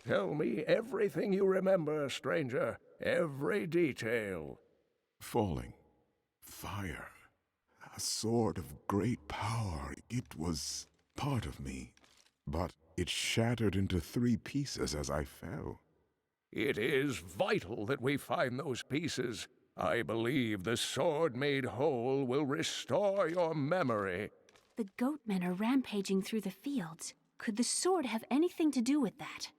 Tell me everything you remember, stranger. Every detail. Falling. Fire. A sword of great power. It was part of me. But it shattered into 3 pieces as I fell. It is vital that we find those pieces. I believe the sword made whole will restore your memory. The goatmen are rampaging through the fields. Could the sword have anything to do with that?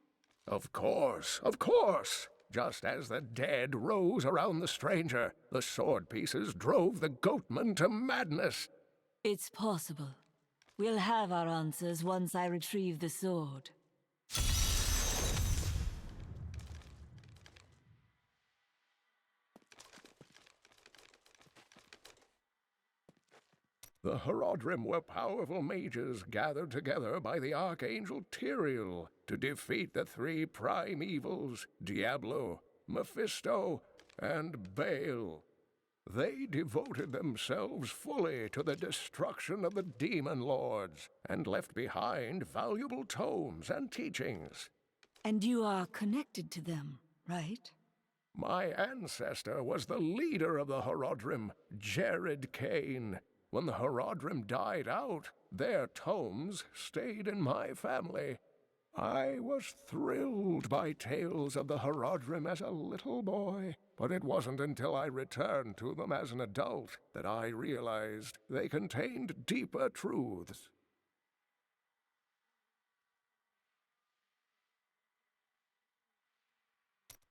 Of course, of course. Just as the dead rose around the stranger, the sword pieces drove the goatmen to madness. It's possible. We'll have our answers once I retrieve the sword. The Horodrim were powerful mages gathered together by the Archangel Tyrael to defeat the 3 prime evils, Diablo, Mephisto, and Baal. They devoted themselves fully to the destruction of the demon lords and left behind valuable tomes and teachings. And you are connected to them, right? My ancestor was the leader of the Horodrim, Jared Cain. When the Horodrim died out, their tomes stayed in my family. I was thrilled by tales of the Horodrim as a little boy, but it wasn't until I returned to them as an adult that I realized they contained deeper truths.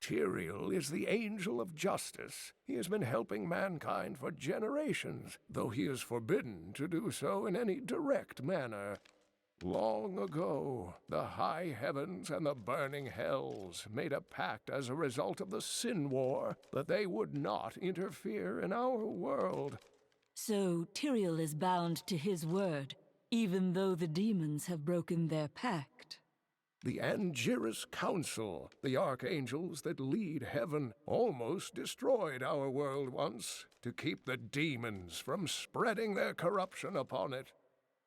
Tyrael is the angel of justice. He has been helping mankind for generations, though he is forbidden to do so in any direct manner. Long ago, the high heavens and the burning hells made a pact as a result of the Sin War that they would not interfere in our world. So Tyrael is bound to his word, even though the demons have broken their pact. The Angiris Council, the archangels that lead heaven, almost destroyed our world once to keep the demons from spreading their corruption upon it.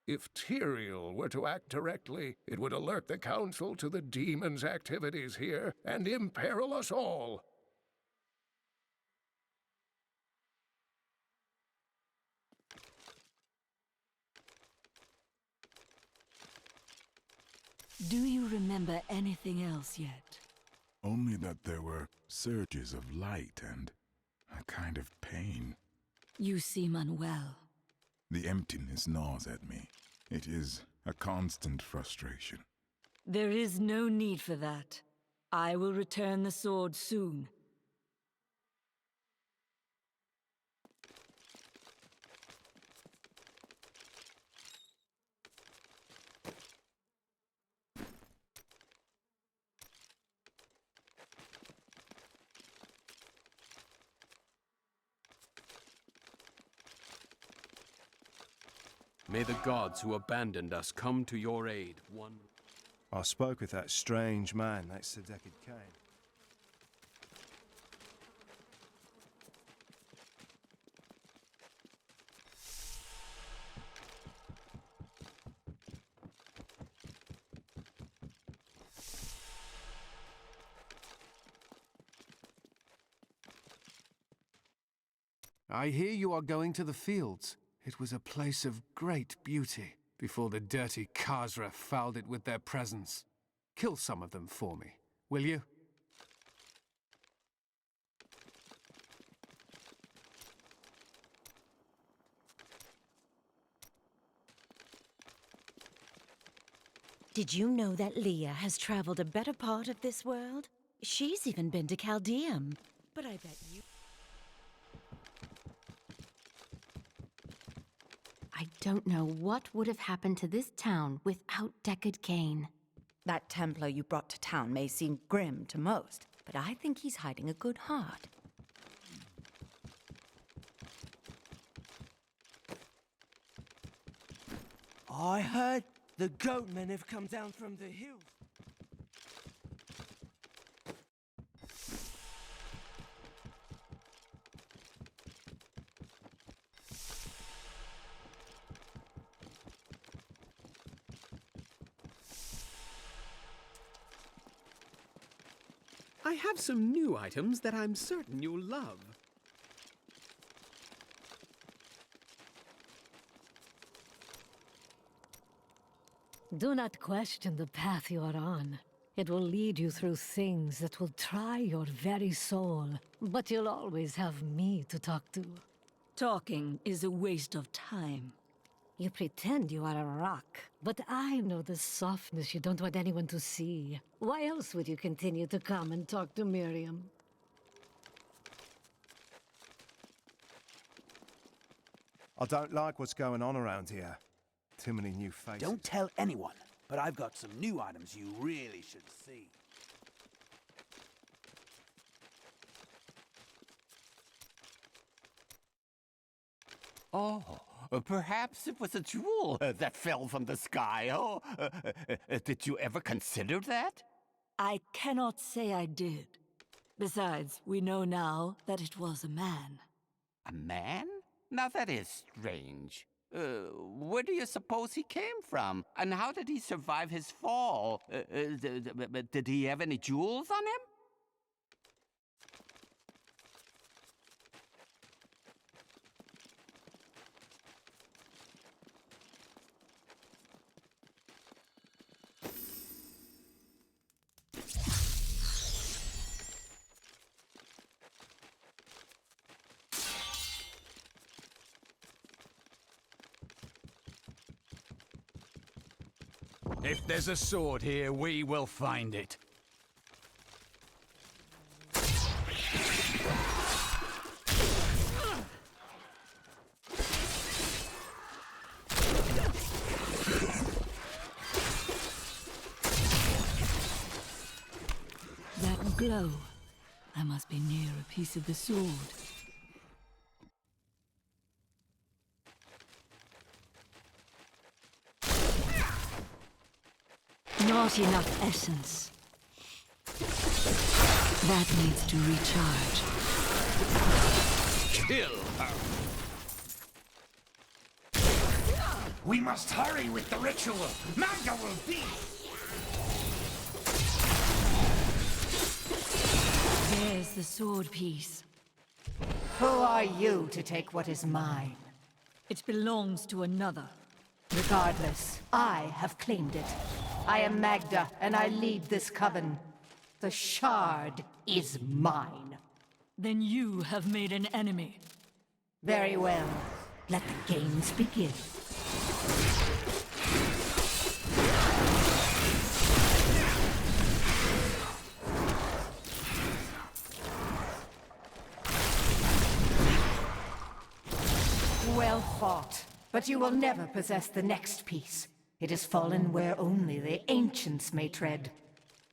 If Tyrael were to act directly, it would alert the Council to the demons' activities here and imperil us all. Do you remember anything else yet? Only that there were surges of light and a kind of pain. You seem unwell. The emptiness gnaws at me. It is a constant frustration. There is no need for that. I will return the sword soon. May the gods who abandoned us come to your aid. I spoke with that strange man next to Deckard Cain. I hear you are going to the fields. It was a place of great beauty before the dirty Khazra fouled it with their presence. Kill some of them for me, will you? Did you know that Leah has traveled a better part of this world? She's even been to Chaldeum. But I bet you... I don't know what would have happened to this town without Deckard Cain. That Templar you brought to town may seem grim to most, but I think he's hiding a good heart. I heard the goatmen have come down from the hills. I have some new items that I'm certain you'll love. Do not question the path you are on. It will lead you through things that will try your very soul. But you'll always have me to talk to. Talking is a waste of time. You pretend you are a rock, but I know the softness you don't want anyone to see. Why else would you continue to come and talk to Miriam? I don't like what's going on around here. Too many new faces. Don't tell anyone, but I've got some new items you really should see. Oh, perhaps it was a jewel that fell from the sky. Oh, did you ever consider that? I cannot say I did. Besides, we know now that it was a man. A man? Now that is strange. Where do you suppose he came from? And how did he survive his fall? Did he have any jewels on him? If there's a sword here, we will find it. That glow. I must be near a piece of the sword. Not enough essence. That needs to recharge. Kill her! We must hurry with the ritual. Magda will be... There's the sword piece. Who are you to take what is mine? It belongs to another. Regardless, I have claimed it. I am Magda, and I lead this coven. The shard is mine. Then you have made an enemy. Very well. Let the games begin. Well fought, but you will never possess the next piece. It has fallen where only the ancients may tread.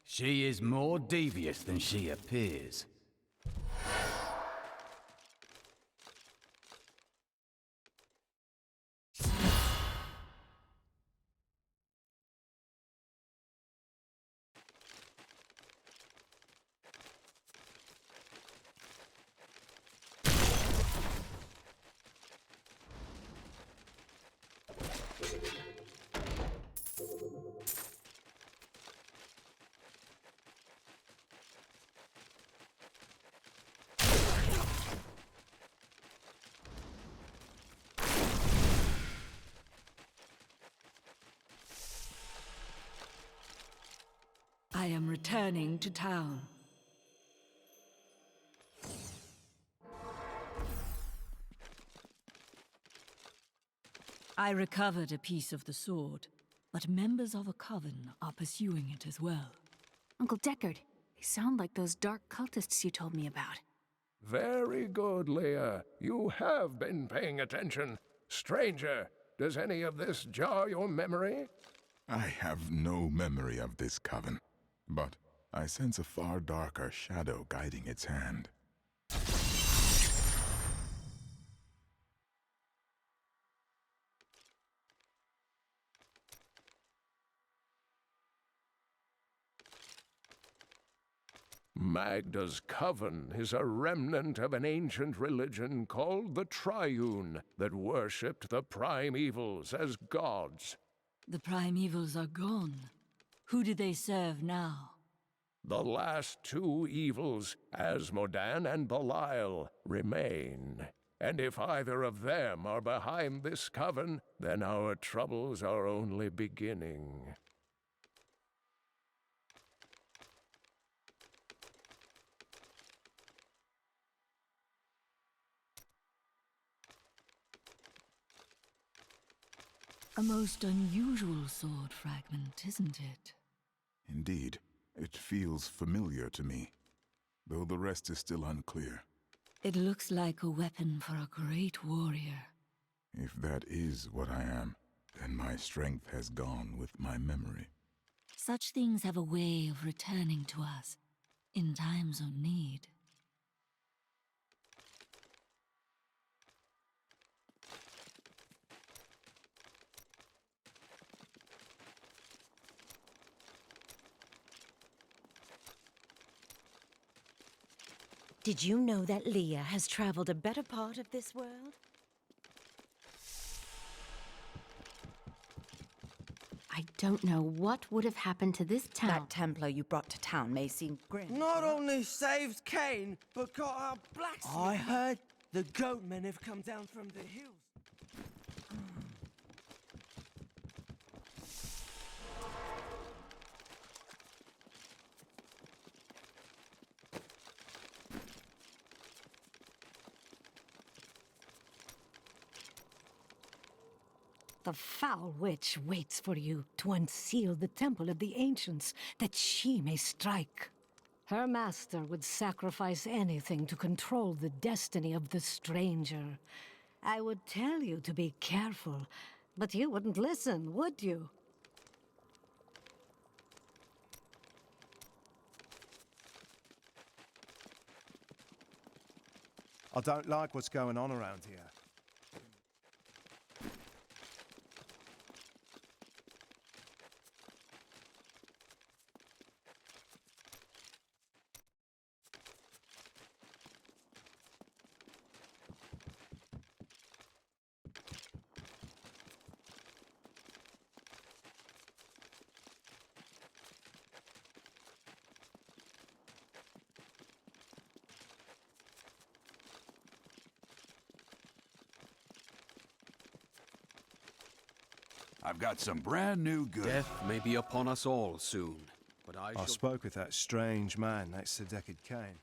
She is more devious than she appears. I am returning to town. I recovered a piece of the sword, but members of a coven are pursuing it as well. Uncle Deckard, they sound like those dark cultists you told me about. Very good, Leah. You have been paying attention. Stranger, does any of this jar your memory? I have no memory of this coven, but I sense a far darker shadow guiding its hand. Magda's coven is a remnant of an ancient religion called the Triune that worshipped the primevals as gods. The primevals are gone. Who do they serve now? The last two evils, Asmodan and Belial, remain. And if either of them are behind this coven, then our troubles are only beginning. A most unusual sword fragment, isn't it? Indeed, it feels familiar to me, though the rest is still unclear. It looks like a weapon for a great warrior. If that is what I am, then my strength has gone with my memory. Such things have a way of returning to us in times of need. Did you know that Leah has traveled a better part of this world? I don't know what would have happened to this town. That Templar you brought to town may seem grim. Not only saved Cain, but got our blacksmith. I heard the goatmen have come down from the hills. The foul witch waits for you to unseal the temple of the ancients, that she may strike. Her master would sacrifice anything to control the destiny of the stranger. I would tell you to be careful, but you wouldn't listen, would you? I don't like what's going on around here. I've got some brand new goods. Death may be upon us all soon, but I I shall... spoke with that strange man next to Decad Cain.